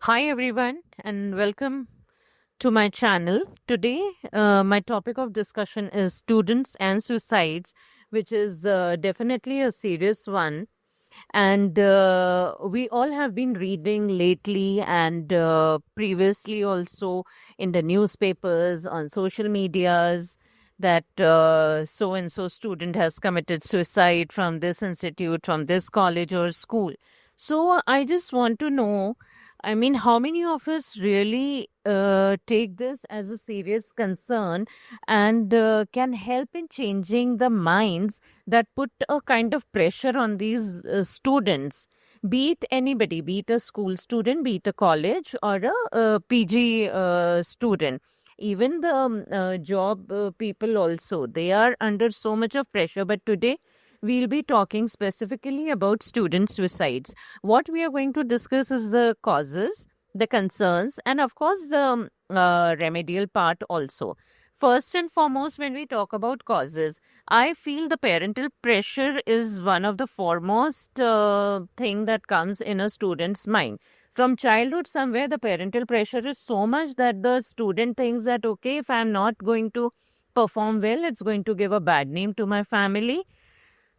Hi, everyone, and welcome to my channel. Today, my topic of discussion is students and suicides, which is definitely a serious one. And we all have been reading lately and previously also in the newspapers, on social medias, that so and so student has committed suicide from this institute, from this college or school. So I just want to know, I mean, how many of us really take this as a serious concern and can help in changing the minds that put a kind of pressure on these students, be it anybody, be it a school student, be it a college or a PG student. Even the job people also, they are under so much of pressure. But today, we'll be talking specifically about student suicides. What we are going to discuss is the causes, the concerns, and of course, the remedial part also. First and foremost, when we talk about causes, I feel the parental pressure is one of the foremost thing that comes in a student's mind. From childhood, somewhere the parental pressure is so much that the student thinks that, okay, if I'm not going to perform well, it's going to give a bad name to my family.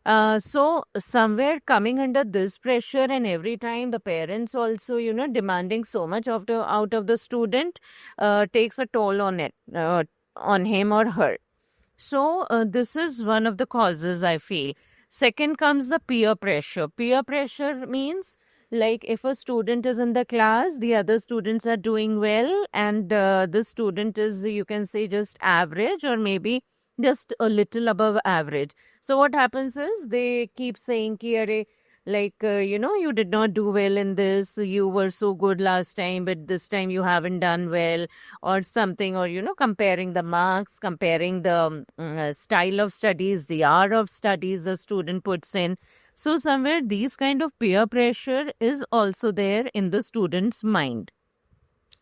So somewhere coming under this pressure, and every time the parents also, demanding so much of the out of the student, takes a toll on it, on him or her. So, this is one of the causes I feel. Second comes the peer pressure. Peer pressure means, like, if a student is in the class, the other students are doing well, and this student is, you can say, just average or maybe just a little above average. So, what happens is they keep saying, ki, "Arey, like, you did not do well in this, you were so good last time, but this time you haven't done well," or something, or comparing the marks, comparing the style of studies, the hour of studies the student puts in. So somewhere these kind of peer pressure is also there in the student's mind.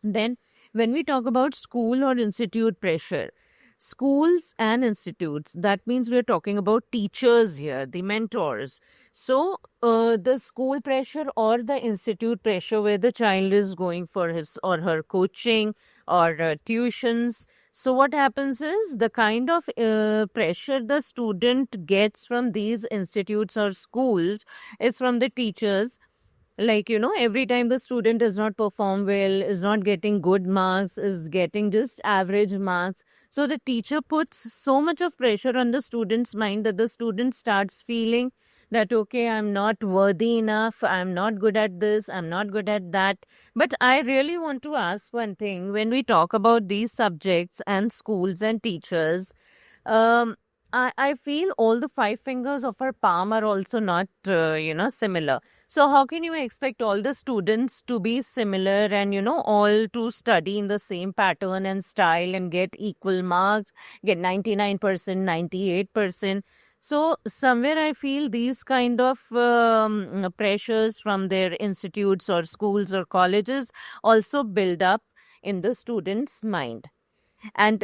Then when we talk about school or institute pressure, schools and institutes, that means we're talking about teachers here, the mentors. So the school pressure or the institute pressure, where the child is going for his or her coaching or tuitions. So what happens is the kind of pressure the student gets from these institutes or schools is from the teachers. Like, every time the student does not perform well, is not getting good marks, is getting just average marks, so the teacher puts so much of pressure on the student's mind that the student starts feeling that, okay, I'm not worthy enough, I'm not good at this, I'm not good at that. But I really want to ask one thing. When we talk about these subjects and schools and teachers, um I feel all the five fingers of our palm are also not similar. So how can you expect all the students to be similar and all to study in the same pattern and style and get equal marks, get 99%, 98%? So somewhere I feel these kind of pressures from their institutes or schools or colleges also build up in the student's mind. And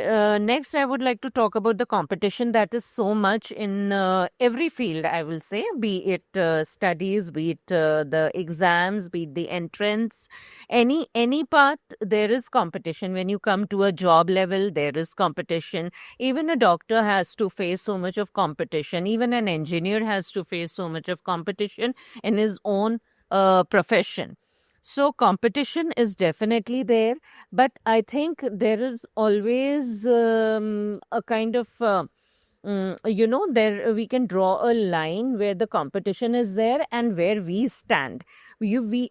next, I would like to talk about the competition that is so much in every field, I will say, be it studies, be it the exams, be it the entrance, any part, there is competition. When you come to a job level, there is competition. Even a doctor has to face so much of competition. Even an engineer has to face so much of competition in his own profession. So competition is definitely there, but I think there is always a kind of there we can draw a line where the competition is there and where we stand. We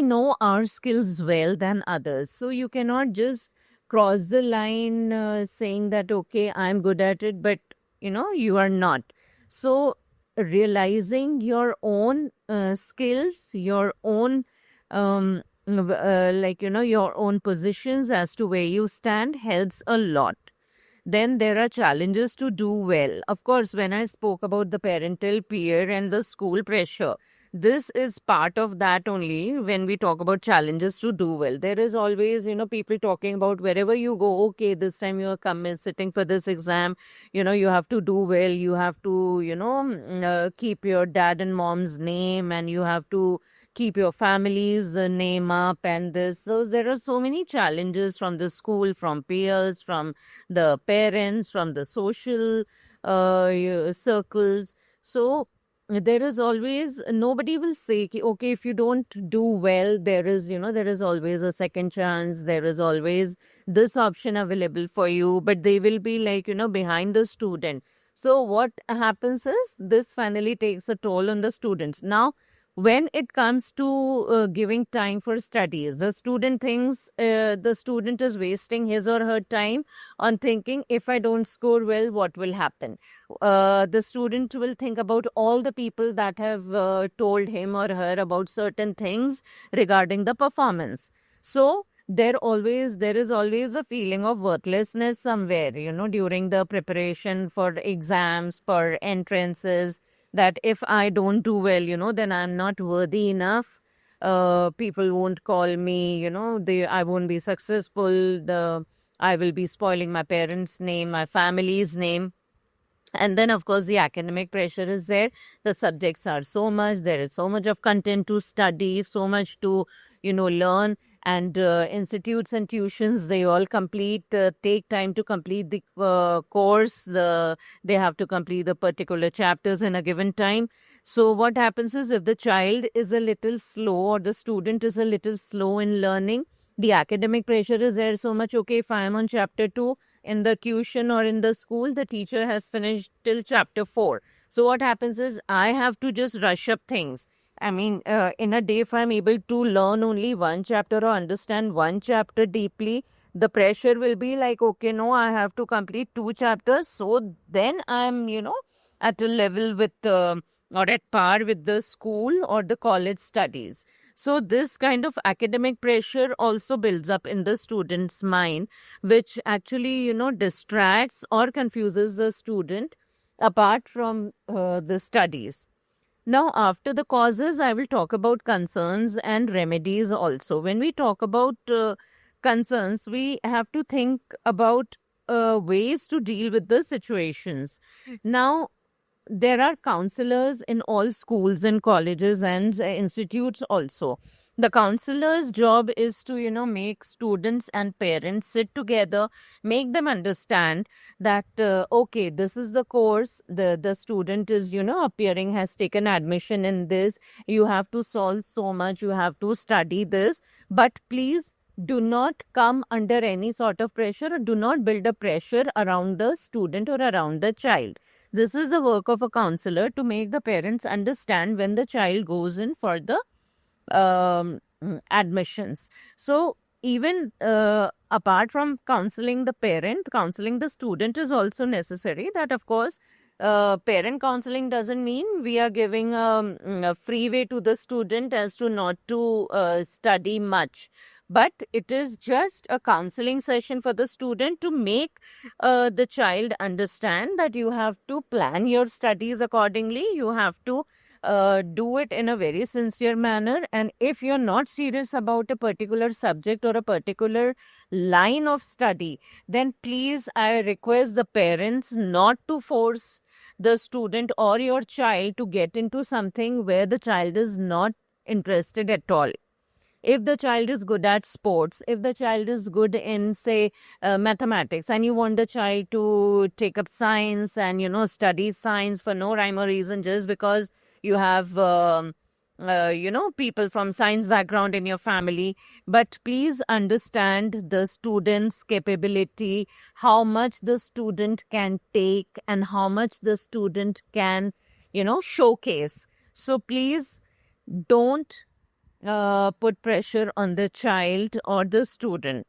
know our skills well than others, so you cannot just cross the line saying that, okay, I'm good at it, but you are not. So realizing your own skills, your own your own positions as to where you stand helps a lot. Then there are challenges to do well. Of course, when I spoke about the parental peer and the school pressure, this is part of that only. When we talk about challenges to do well, there is always, people talking about wherever you go, okay, this time you are coming, sitting for this exam, you have to do well, you have to, keep your dad and mom's name, and you have to keep your family's name up and this. So there are so many challenges from the school, from peers, from the parents, from the social circles. So there is always, nobody will say ki, okay, if you don't do well, there is, there is always a second chance, there is always this option available for you, but they will be like, behind the student. So what happens is this finally takes a toll on the students. Now when it comes to giving time for studies, the student thinks the student is wasting his or her time on thinking, if I don't score well, what will happen? The student will think about all the people that have told him or her about certain things regarding the performance. So there is always a feeling of worthlessness somewhere, during the preparation for exams, for entrances, that if I don't do well, then I'm not worthy enough. People won't call me, I won't be successful. I will be spoiling my parents' name, my family's name. And then, of course, the academic pressure is there. The subjects are so much. There is so much of content to study, so much to, learn. And institutes and tuitions, they all take time to complete the course. They have to complete the particular chapters in a given time. So what happens is, if the child is a little slow or the student is a little slow in learning, the academic pressure is there so much. Okay, if I am on chapter 2 in the tuition or in the school, the teacher has finished till chapter 4. So what happens is, I have to just rush up things. I mean, in a day, if I'm able to learn only one chapter or understand one chapter deeply, the pressure will be like, okay, no, I have to complete 2 chapters. So then I'm, at a level with or at par with the school or the college studies. So this kind of academic pressure also builds up in the student's mind, which actually, distracts or confuses the student apart from the studies. Now, after the causes, I will talk about concerns and remedies also. When we talk about concerns, we have to think about ways to deal with the situations. Now, there are counselors in all schools and colleges and institutes also. The counselor's job is to, make students and parents sit together, make them understand that, okay, this is the course, the student is, appearing, has taken admission in this. You have to solve so much, you have to study this, but please do not come under any sort of pressure, or do not build a pressure around the student or around the child. This is the work of a counselor, to make the parents understand when the child goes in for the admissions. So even apart from counseling the parent, counseling the student is also necessary. That, of course, parent counseling doesn't mean we are giving a free way to the student as to not to study much. But it is just a counseling session for the student to make the child understand that you have to plan your studies accordingly. You have to do it in a very sincere manner. And if you're not serious about a particular subject or a particular line of study, then please, I request the parents not to force the student or your child to get into something where the child is not interested at all. If the child is good at sports, if the child is good in, say, mathematics, and you want the child to take up science and, study science for no rhyme or reason, just because you have, people from science background in your family. But please understand the student's capability, how much the student can take and how much the student can, showcase. So please don't put pressure on the child or the student.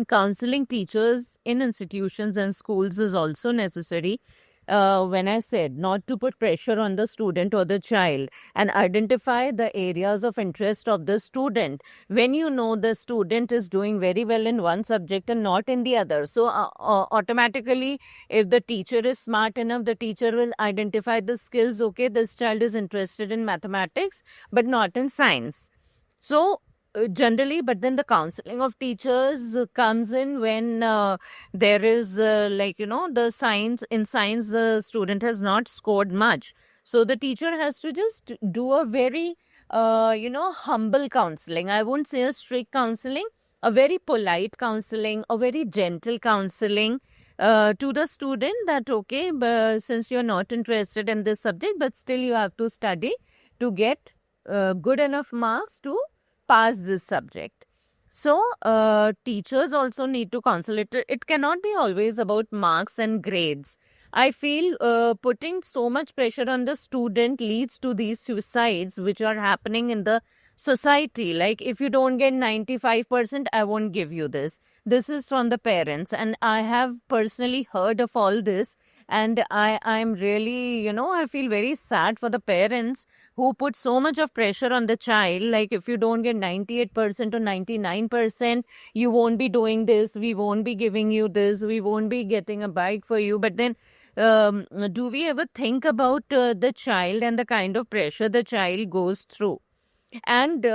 Counseling teachers in institutions and schools is also necessary. When I said not to put pressure on the student or the child, and identify the areas of interest of the student. When you know the student is doing very well in one subject and not in the other, so automatically, if the teacher is smart enough, the teacher will identify the skills. Okay, this child is interested in mathematics but not in science. So generally, but then the counseling of teachers comes in when there is the science, in science the student has not scored much, so the teacher has to just do a very humble counseling. I won't say a strict counseling, a very polite counseling, a very gentle counseling to the student that, okay, but since you're not interested in this subject, but still you have to study to get good enough marks to pass this subject. So, teachers also need to counsel it. It cannot be always about marks and grades. I feel putting so much pressure on the student leads to these suicides which are happening in the society. Like, if you don't get 95%, I won't give you this. This is from the parents. And I have personally heard of all this. And I'm really, I feel very sad for the parents who put so much of pressure on the child. Like, if you don't get 98% or 99%, you won't be doing this, we won't be giving you this, we won't be getting a bike for you. But then do we ever think about the child and the kind of pressure the child goes through? And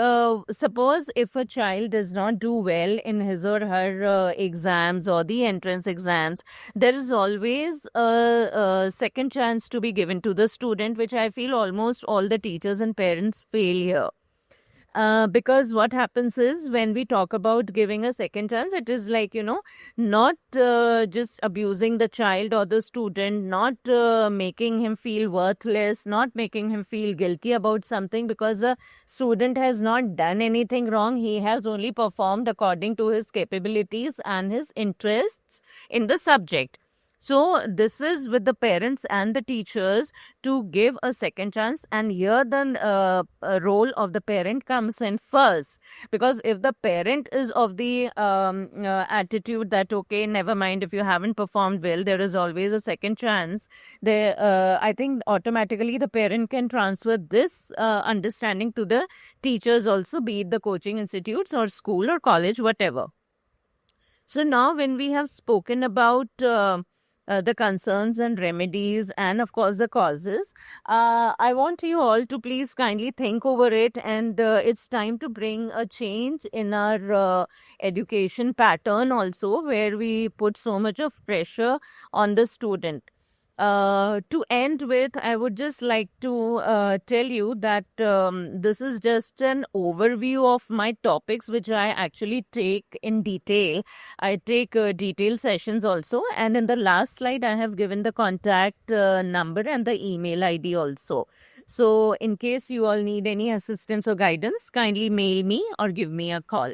suppose if a child does not do well in his or her exams or the entrance exams, there is always a second chance to be given to the student, which I feel almost all the teachers and parents fail here. Because what happens is, when we talk about giving a second chance, it is like, not just abusing the child or the student, not making him feel worthless, not making him feel guilty about something, because the student has not done anything wrong. He has only performed according to his capabilities and his interests in the subject. So this is with the parents and the teachers to give a second chance, and here the role of the parent comes in first. Because if the parent is of the attitude that, okay, never mind, if you haven't performed well, there is always a second chance, I think automatically the parent can transfer this understanding to the teachers also, be it the coaching institutes or school or college, whatever. So now, when we have spoken about the concerns and remedies, and of course the causes, I want you all to please kindly think over it. And it's time to bring a change in our education pattern also, where we put so much of pressure on the student. To end with, I would just like to tell you that this is just an overview of my topics, which I actually take in detail. I take detailed sessions also. And in the last slide, I have given the contact number and the email ID also. So in case you all need any assistance or guidance, kindly mail me or give me a call.